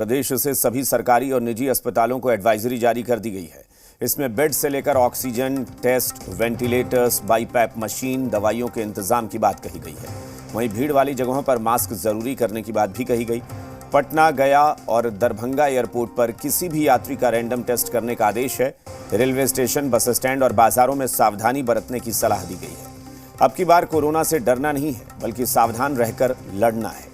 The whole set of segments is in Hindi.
प्रदेश से सभी सरकारी और निजी अस्पतालों को एडवाइजरी जारी कर दी गई है। इसमें बेड से लेकर oxygen test, ventilators, BiPAP machine, दवाइयों के इंतजाम की बात कही गई है। वहीं भीड़ वाली जगहों पर मास्क जरूरी करने की बात भी कही गई। पटना, गया और दरभंगा एयरपोर्ट पर किसी भी यात्री का रैंडम टेस्ट करने का आदेश है। रेलवे स्टेशन, बस स्टैंड और बाजारों में सावधानी बरतने की सलाह दी गई है। अब की बार कोरोना से डरना नहीं है, बल्कि सावधान रहकर लड़ना है।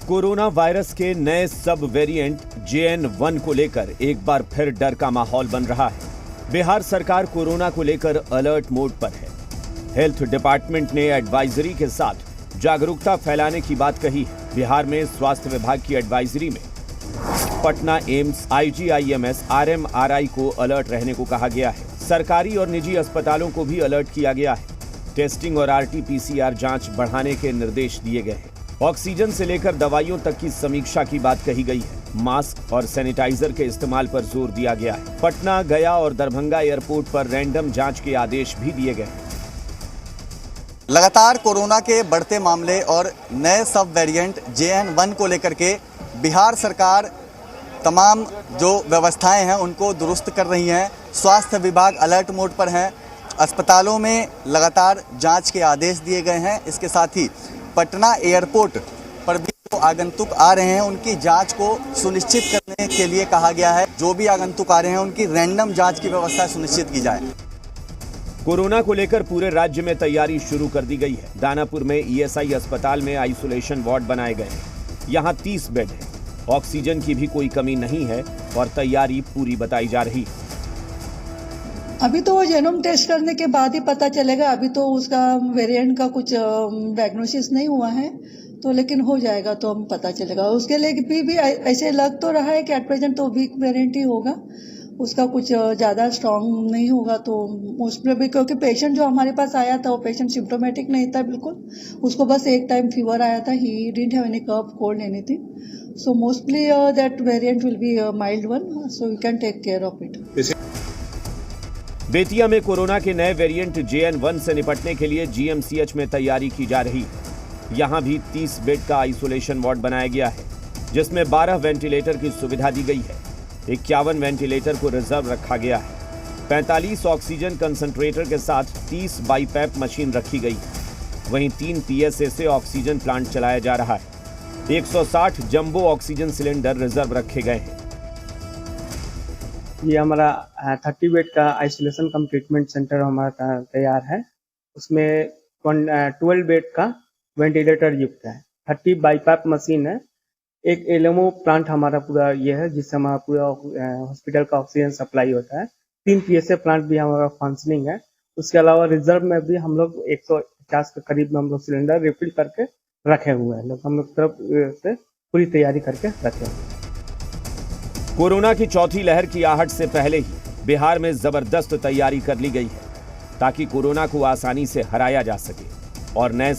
कोरोना वायरस के नए सब वेरिएंट JN1 को लेकर एक बार फिर डर का माहौल बन रहा है। बिहार सरकार कोरोना को लेकर अलर्ट मोड पर है। हेल्थ डिपार्टमेंट ने एडवाइजरी के साथ जागरूकता फैलाने की बात कही है। बिहार में स्वास्थ्य विभाग की एडवाइजरी में पटना एम्स, IGIMS, RMRI को अलर्ट रहने को कहा गया है। सरकारी और निजी अस्पतालों को भी अलर्ट किया गया है। टेस्टिंग और RT-PCR जांच बढ़ाने के निर्देश दिए गए हैं। ऑक्सीजन से लेकर दवाइयों तक की समीक्षा की बात कही गई है। मास्क और सैनिटाइजर के इस्तेमाल पर जोर दिया गया है। पटना, गया और दरभंगा एयरपोर्ट पर रैंडम जांच के आदेश भी दिए गए हैं। लगातार कोरोना के बढ़ते मामले और नए सब वेरिएंट JN1 को लेकर के बिहार सरकार तमाम जो व्यवस्थाएं हैं उनको दुरुस्त कर रही है। स्वास्थ्य विभाग अलर्ट मोड पर है। अस्पतालों में लगातार जांच के आदेश दिए गए हैं। इसके साथ ही पटना एयरपोर्ट पर भी जो आगंतुक आ रहे हैं उनकी जांच को सुनिश्चित करने के लिए कहा गया है। जो भी आगंतुक आ रहे हैं उनकी रैंडम जांच की व्यवस्था सुनिश्चित की जाए। कोरोना को लेकर पूरे राज्य में तैयारी शुरू कर दी गई है। दानापुर में ESI अस्पताल में आइसोलेशन वार्ड बनाए गए हैं। यहाँ 30 बेड है। ऑक्सीजन की भी कोई कमी नहीं है और तैयारी पूरी बताई जा रही है। अभी तो वो जेनोम टेस्ट करने के बाद ही पता चलेगा। अभी तो उसका वेरिएंट का कुछ डायग्नोसिस नहीं हुआ है, तो लेकिन हो जाएगा तो हम पता चलेगा। उसके लिए भी ऐसे लग तो रहा है कि एट प्रेजेंट तो वीक वेरिएंट ही होगा, उसका कुछ ज़्यादा स्ट्रांग नहीं होगा। तो उसमें भी क्योंकि पेशेंट जो हमारे पास आया था वो पेशेंट सिम्प्टोमेटिक नहीं था बिल्कुल, उसको बस एक टाइम फीवर आया था। He didn't have any cough, cold, anything. So mostly that variant will be mild one, so you can take care of it. Bettiah में कोरोना के नए वेरिएंट JN1 से निपटने के लिए GMCH में तैयारी की जा रही है। यहां भी 30 बेड का आइसोलेशन वार्ड बनाया गया है, जिसमें 12 वेंटिलेटर की सुविधा दी गई है। 51 वेंटिलेटर को रिजर्व रखा गया है। 45 ऑक्सीजन कंसंट्रेटर के साथ 30 बाईपैप मशीन रखी गई है। वहीं 3 PSA से ऑक्सीजन प्लांट चलाया जा रहा है। 160 जंबो ऑक्सीजन सिलेंडर रिजर्व रखे गए हैं। ये हमारा 30 बेड का आइसोलेशन कम ट्रीटमेंट सेंटर हमारा तैयार है। उसमें 12 बेड का वेंटिलेटर युक्त है। 30 बाईपैप मशीन है। एक LMO प्लांट हमारा पूरा ये है, जिससे हमारा पूरा हॉस्पिटल का ऑक्सीजन सप्लाई होता है। 3 PSA प्लांट भी हमारा फंक्शनिंग है। उसके अलावा रिजर्व में भी हम लोग 150 के करीब में हम लोग सिलेंडर रिफिल करके रखे हुए हैं। हम लोग तरफ से पूरी तैयारी करके रखे हुए हैं। कोरोना की चौथी लहर की आहट से पहले ही बिहार में जबरदस्त तैयारी कर ली गई है, ताकि कोरोना को आसानी से हराया जा सके और नए